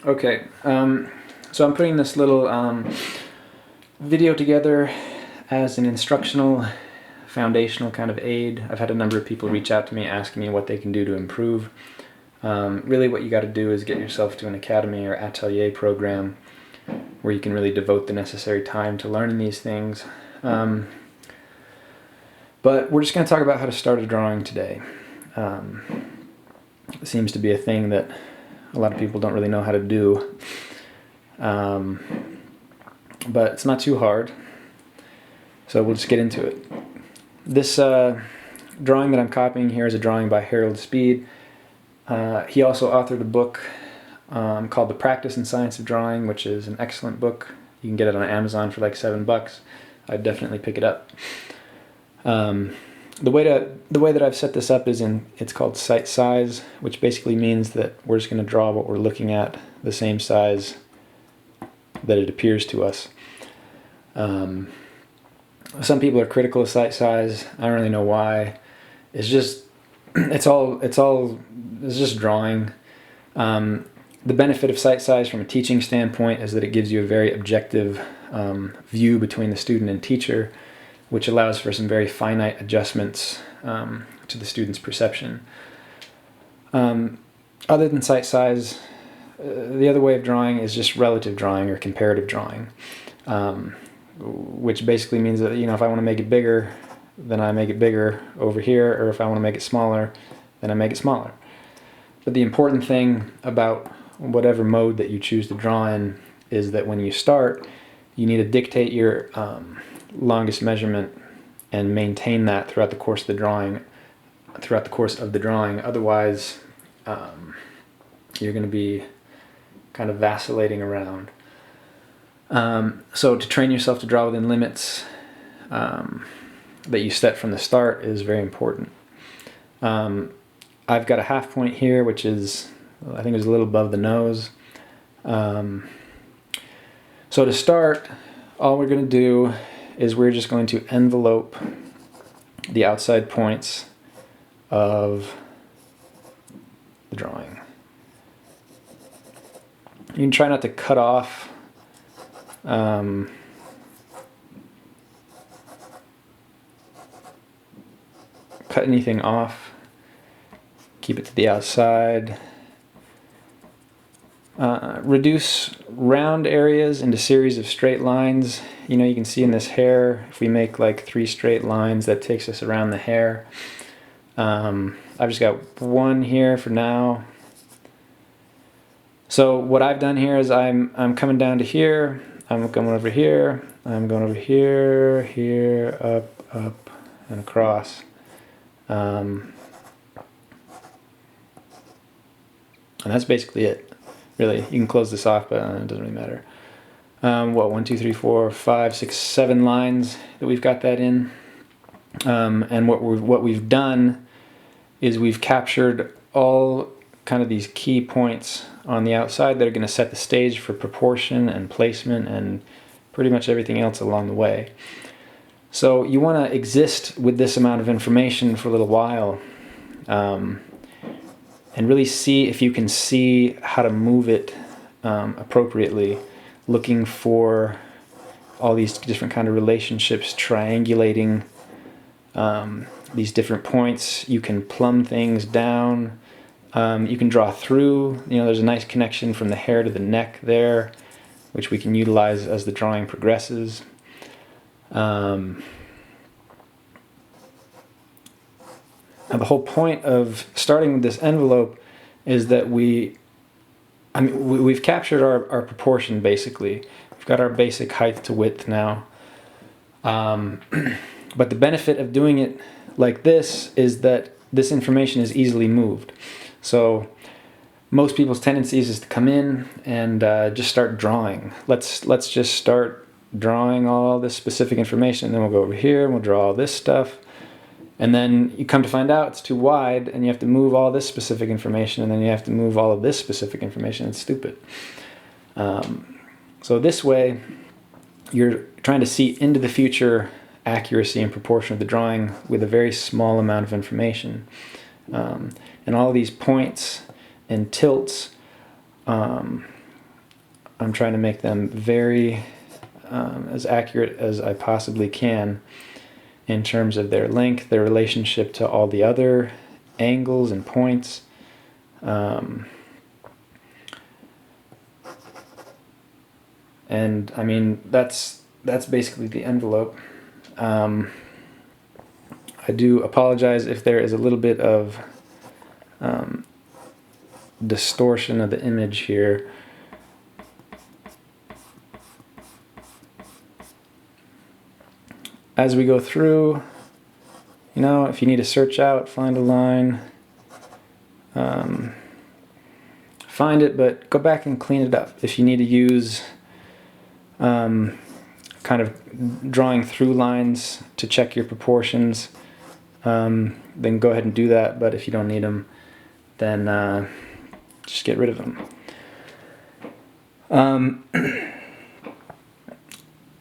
Okay, so I'm putting this little video together as an instructional, foundational kind of aid. I've had a number of people reach out to me asking me what they can do to improve. Really what you got to do is get yourself to an academy or atelier program where you can really devote the necessary time to learning these things. But we're just going to talk about how to start a drawing today. It seems to be a thing that a lot of people don't really know how to do. But it's not too hard. So we'll just get into it. This drawing that I'm copying here is a drawing by Harold Speed. He also authored a book called The Practice and Science of Drawing, which is an excellent book. You can get it on Amazon for like $7. I'd definitely pick it up. The way that I've set this up is it's called sight size, which basically means that we're just going to draw what we're looking at the same size that it appears to us. Some people are critical of sight size. I don't really know why. It's just drawing. The benefit of sight size from a teaching standpoint is that it gives you a very objective view between the student and teacher, which allows for some very finite adjustments to the student's perception. Other than sight size, the other way of drawing is just relative drawing or comparative drawing, which basically means that, if I want to make it bigger, then I make it bigger over here, or if I want to make it smaller, then I make it smaller. But the important thing about whatever mode that you choose to draw in is that when you start, you need to dictate your longest measurement and maintain that throughout the course of the drawing. Otherwise, you're going to be kind of vacillating around. So to train yourself to draw within limits that you set from the start is very important. I've got a half point here, which is, I think, is a little above the nose. So to start, all we're going to do is we're just going to envelope the outside points of the drawing. You can try not to cut off cut anything off. Keep it to the outside. Reduce round areas into series of straight lines. You can see in this hair, if we make like 3 straight lines, that takes us around the hair. I've just got one here for now. So what I've done here is I'm coming down to here, I'm going over here, I'm going over here, here, up, and across. And that's basically it. Really, you can close this off, but it doesn't really matter. 1, 2, 3, 4, 5, 6, 7 lines that we've got that in. And what we've done is we've captured all kind of these key points on the outside that are going to set the stage for proportion and placement and pretty much everything else along the way. So you want to exist with this amount of information for a little while. And really see if you can see how to move it appropriately, looking for all these different kind of relationships, triangulating these different points. You can plumb things down. You can draw through. There's a nice connection from the hair to the neck there, which we can utilize as the drawing progresses. Now the whole point of starting with this envelope is that we've captured our proportion basically. We've got our basic height to width now. But the benefit of doing it like this is that this information is easily moved. So most people's tendencies is to come in and just start drawing. Let's just start drawing all this specific information, and then we'll go over here and we'll draw all this stuff. And then you come to find out it's too wide and you have to move all this specific information, and then you have to move all of this specific information. It's stupid. So this way, you're trying to see into the future accuracy and proportion of the drawing with a very small amount of information. And all these points and tilts I'm trying to make them very as accurate as I possibly can in terms of their length, their relationship to all the other angles and points. And I mean, that's basically the envelope. I do apologize if there is a little bit of distortion of the image here. As we go through, you know, if you need to search out, find a line, find it, but go back and clean it up. If you need to use kind of drawing through lines to check your proportions, then go ahead and do that. But if you don't need them, then just get rid of them.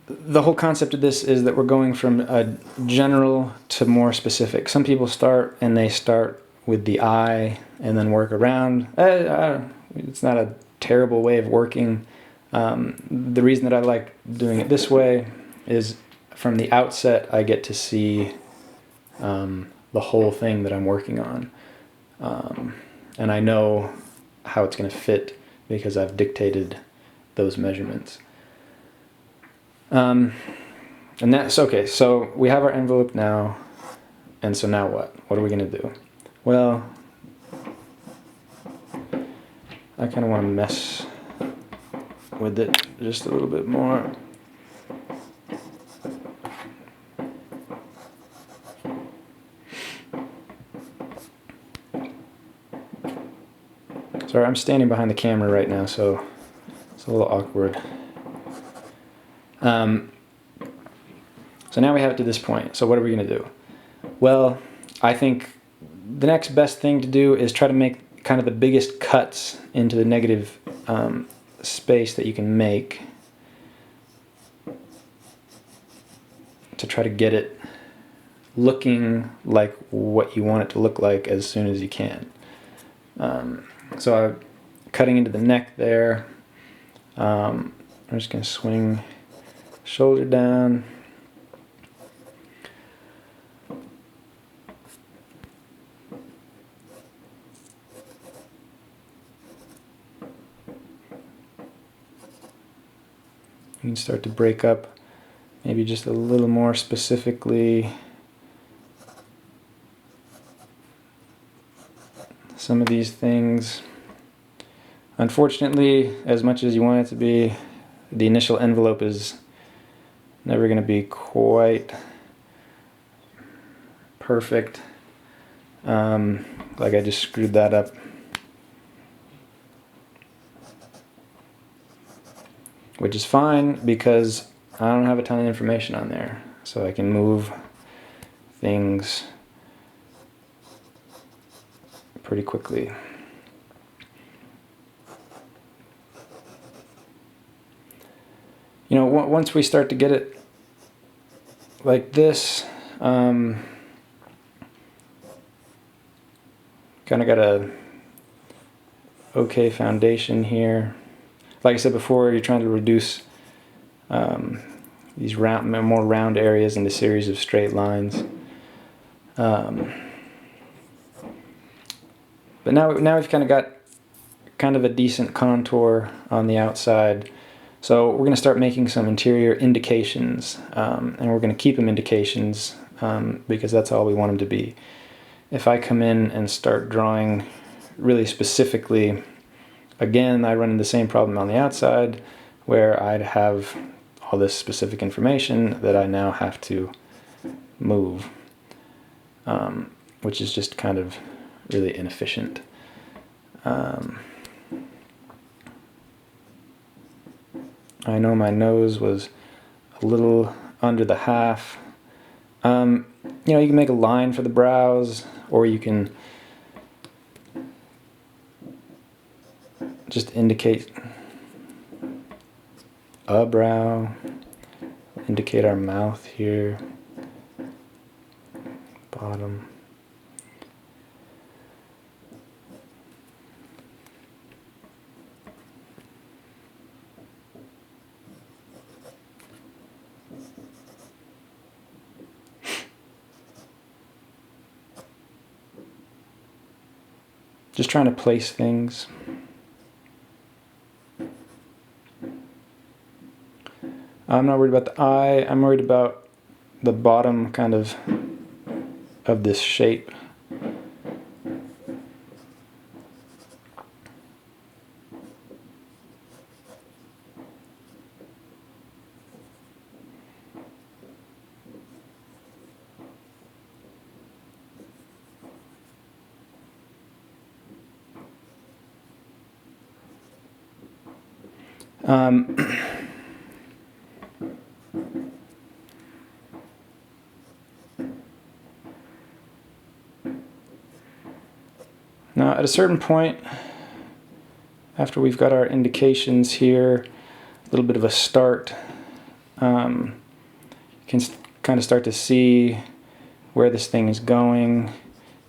The whole concept of this is that we're going from a general to more specific. Some people start with the eye and then work around. It's not a terrible way of working. The reason that I like doing it this way is from the outset I get to see the whole thing that I'm working on. And I know how it's going to fit because I've dictated those measurements. And that's okay. So we have our envelope now. And so now what? What are we going to do? Well, I kind of want to mess with it just a little bit more. Sorry, I'm standing behind the camera right now, so it's a little awkward. So now we have it to this point. So what are we going to do? Well, I think the next best thing to do is try to make kind of the biggest cuts into the negative space that you can make to try to get it looking like what you want it to look like as soon as you can. So I'm cutting into the neck there. I'm just going to swing shoulder down. You can start to break up maybe just a little more specifically some of these things. Unfortunately, as much as you want it to be, the initial envelope is never going to be quite perfect. Like I just screwed that up. Which is fine because I don't have a ton of information on there. So I can move things pretty quickly. You know, once we start to get it like this, kind of got a okay foundation here. Like I said before, you're trying to reduce these more round areas into a series of straight lines. But now we've kind of got kind of a decent contour on the outside. So we're going to start making some interior indications, and we're going to keep them indications because that's all we want them to be. If I come in and start drawing really specifically, again, I run into the same problem on the outside where I'd have all this specific information that I now have to move, which is just kind of really inefficient. I know my nose was a little under the half. You know, you can make a line for the brows, or you can just indicate a brow, indicate our mouth here, bottom. just trying to place things. I'm not worried about the eye, I'm worried about the bottom kind of this shape. Now at a certain point, after we've got our indications here, a little bit of a start, you can kind of start to see where this thing is going,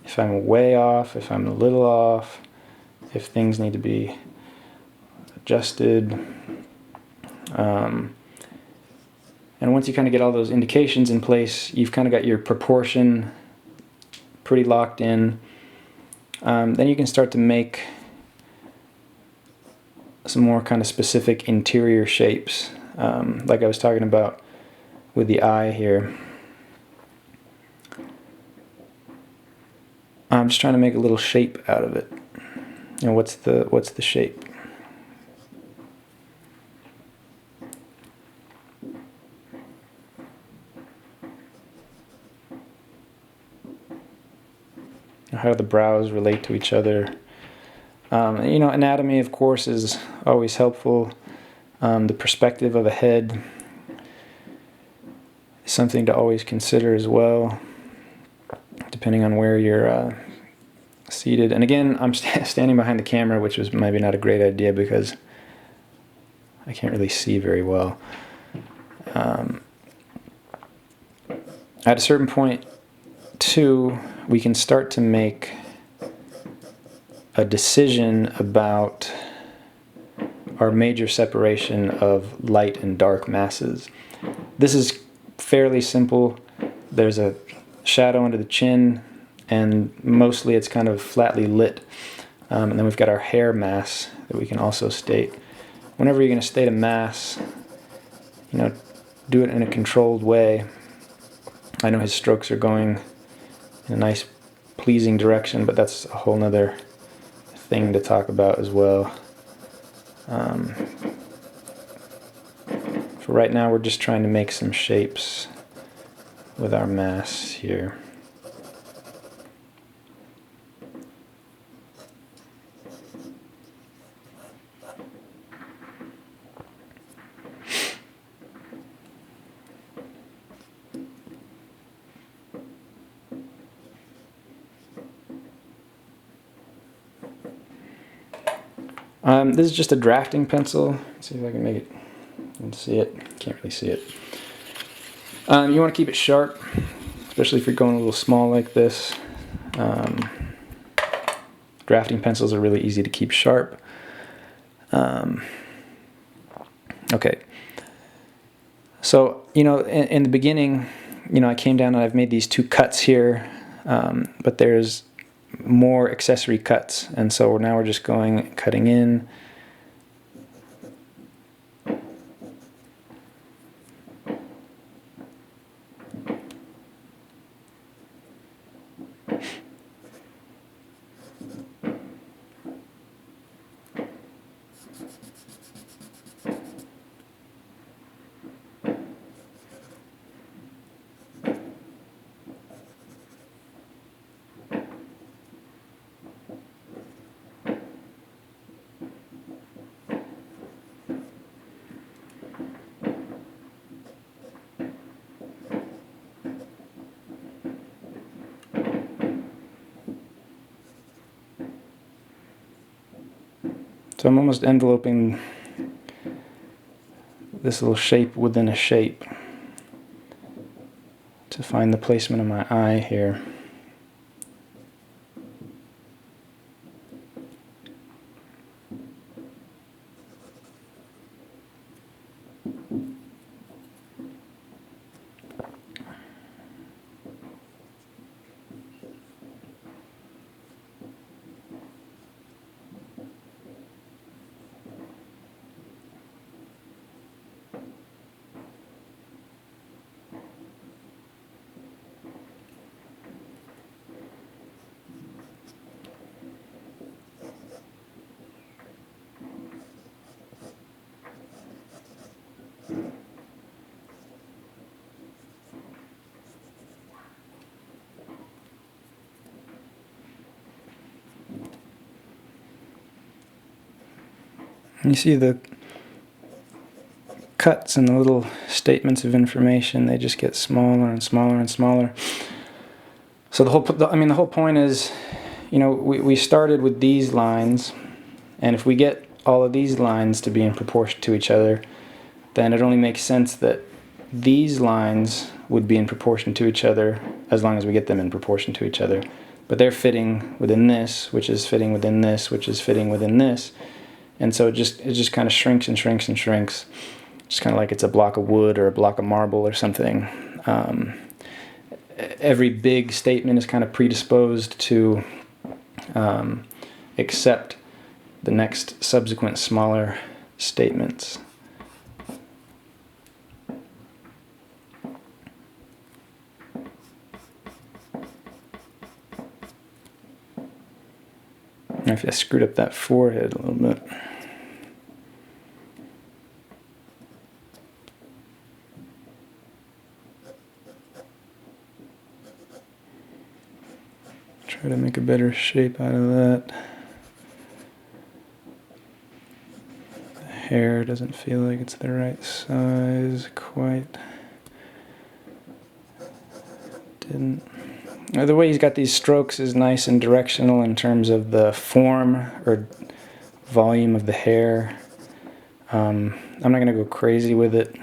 if I'm way off, if I'm a little off, if things need to be adjusted. And once you kind of get all those indications in place, you've kind of got your proportion pretty locked in. Then you can start to make some more kind of specific interior shapes, like I was talking about with the eye here. I'm just trying to make a little shape out of it. And what's the shape? How do the brows relate to each other? You know, anatomy, of course, is always helpful. The perspective of a head is something to always consider as well, depending on where you're seated. And again, I'm standing behind the camera, which was maybe not a great idea because I can't really see very well. At a certain point, too, we can start to make a decision about our major separation of light and dark masses. This is fairly simple. There's a shadow under the chin, and mostly it's kind of flatly lit. And then we've got our hair mass that we can also state. Whenever you're going to state a mass, you know, do it in a controlled way. I know his strokes are going in a nice, pleasing direction, but that's a whole nother thing to talk about as well. For right now, we're just trying to make some shapes with our mass here. This is just a drafting pencil. Let's see if I can make it. You can see it. Can't really see it. You want to keep it sharp, especially if you're going a little small like this. Drafting pencils are really easy to keep sharp. Okay. So, you know, in the beginning, you know, I came down and I've made these two cuts here, but there's more accessory cuts, and so now we're just cutting in. So I'm almost enveloping this little shape within a shape to find the placement of my eye here. You see the cuts and the little statements of information, they just get smaller and smaller and smaller. So the whole point is, you know, we started with these lines, and if we get all of these lines to be in proportion to each other, then it only makes sense that these lines would be in proportion to each other as long as we get them in proportion to each other. But they're fitting within this, which is fitting within this, which is fitting within this. And so it just kind of shrinks and shrinks and shrinks. Just kind of like it's a block of wood or a block of marble or something. Every big statement is kind of predisposed to accept the next subsequent smaller statements. If I screwed up that forehead a little bit. Try to make a better shape out of that. The hair doesn't feel like it's the right size quite. Didn't. The way he's got these strokes is nice and directional in terms of the form or volume of the hair. I'm not going to go crazy with it.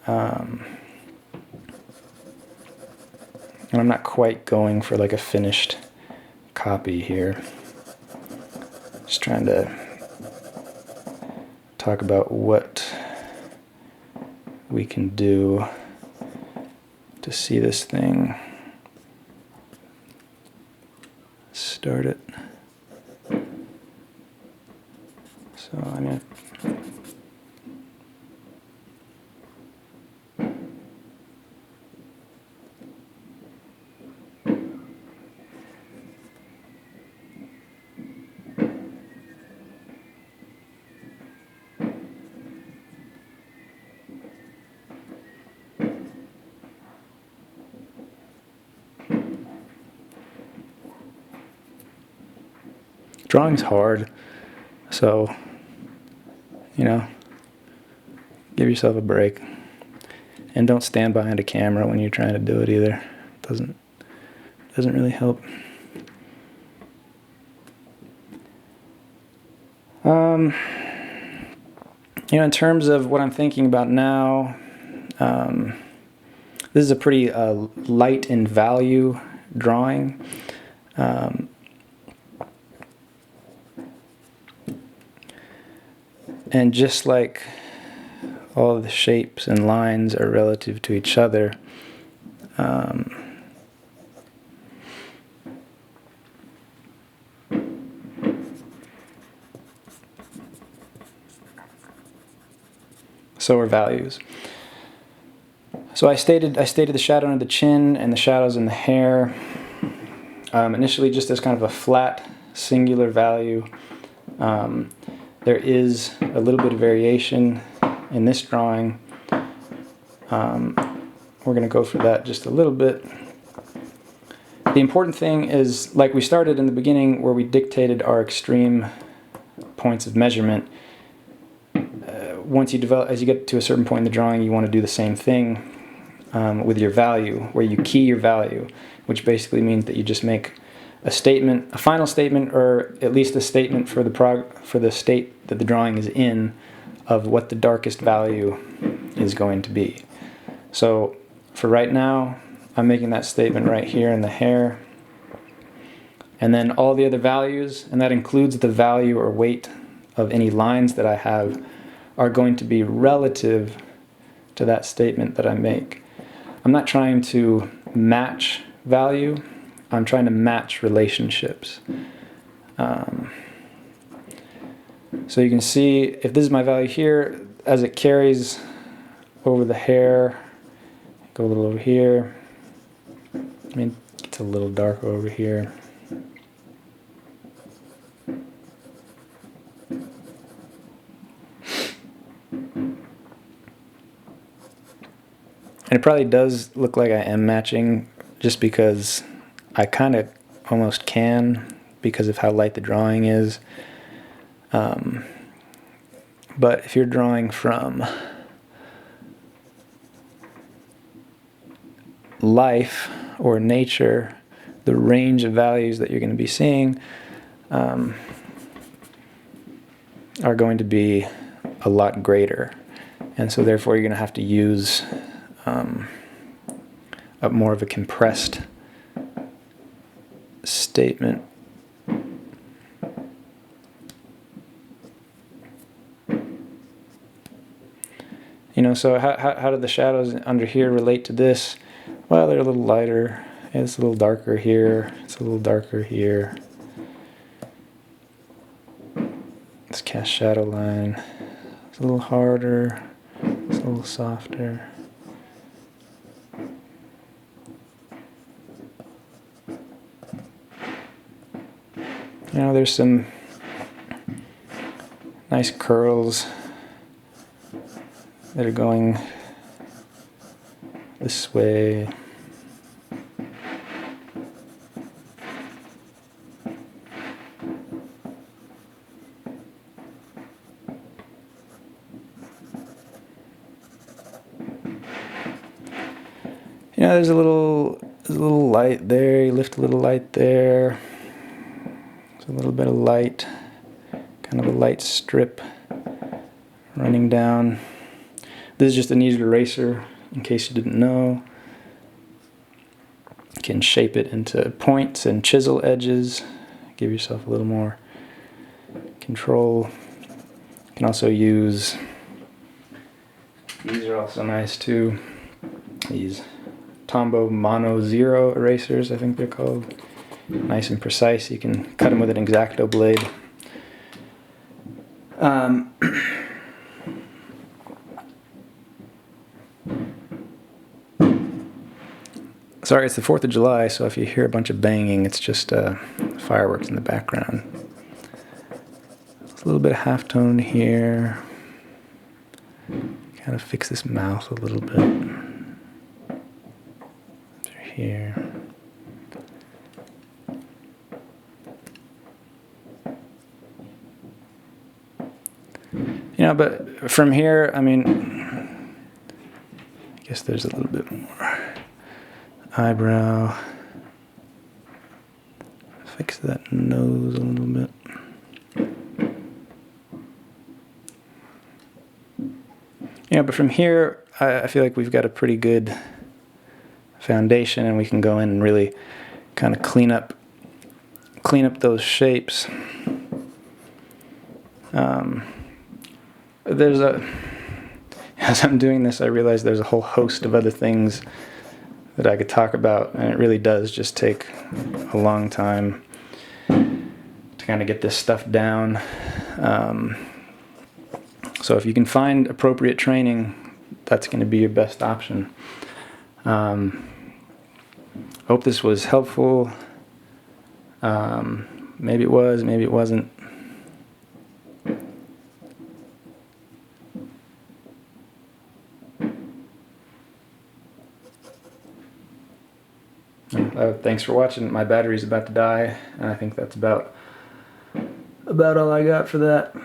And I'm not quite going for like a finished copy here. Just trying to talk about what we can do to see this thing. Start it. So I'm going to drawing's hard, so, you know, give yourself a break. And don't stand behind a camera when you're trying to do it either. Doesn't really help. You know, in terms of what I'm thinking about now, this is a pretty light in value drawing. And just like all of the shapes and lines are relative to each other, so are values. So I stated the shadow under the chin and the shadows in the hair initially just as kind of a flat singular value. There is a little bit of variation in this drawing. We're going to go for that just a little bit. The important thing is, like we started in the beginning where we dictated our extreme points of measurement, once you develop, as you get to a certain point in the drawing, you want to do the same thing with your value, where you key your value, which basically means that you just make a statement, a final statement, or at least a statement for the state that the drawing is in, of what the darkest value is going to be. So for right now, I'm making that statement right here in the hair, and then all the other values, and that includes the value or weight of any lines that I have, are going to be relative to that statement that I make. I'm not trying to match value, I'm trying to match relationships. So you can see, if this is my value here, as it carries over the hair, go a little over here, I mean, it's a little darker over here. And it probably does look like I am matching, just because I kind of almost can, because of how light the drawing is. But if you're drawing from life or nature, the range of values that you're going to be seeing are going to be a lot greater. And so therefore you're going to have to use more of a compressed statement. You know, so how do the shadows under here relate to this? Well, they're a little lighter. It's a little darker here. It's a little darker here. Let's cast shadow line. It's a little harder. It's a little softer. You know, there's some nice curls that are going this way. You know, there's a little light there. You lift a little light there. There's a little bit of light, kind of a light strip running down. This is just a kneaded eraser, in case you didn't know. You can shape it into points and chisel edges. Give yourself a little more control. You can also use, these are also nice too, these Tombow Mono Zero erasers, I think they're called. Nice and precise. You can cut them with an X-Acto blade. Sorry, it's the 4th of July, so if you hear a bunch of banging, it's just fireworks in the background. There's a little bit of halftone here. Kind of fix this mouth a little bit. Here. You know, but from here, I mean, I guess there's a little bit more eyebrow. Fix that nose a little bit. You know, but from here, I feel like we've got a pretty good foundation, and we can go in and really kind of clean up those shapes. As I'm doing this, I realize there's a whole host of other things that I could talk about, and it really does just take a long time to kind of get this stuff down. So if you can find appropriate training, that's going to be your best option. Hope this was helpful. Maybe it was, maybe it wasn't. Thanks for watching. My battery's about to die, and I think that's about all I got for that.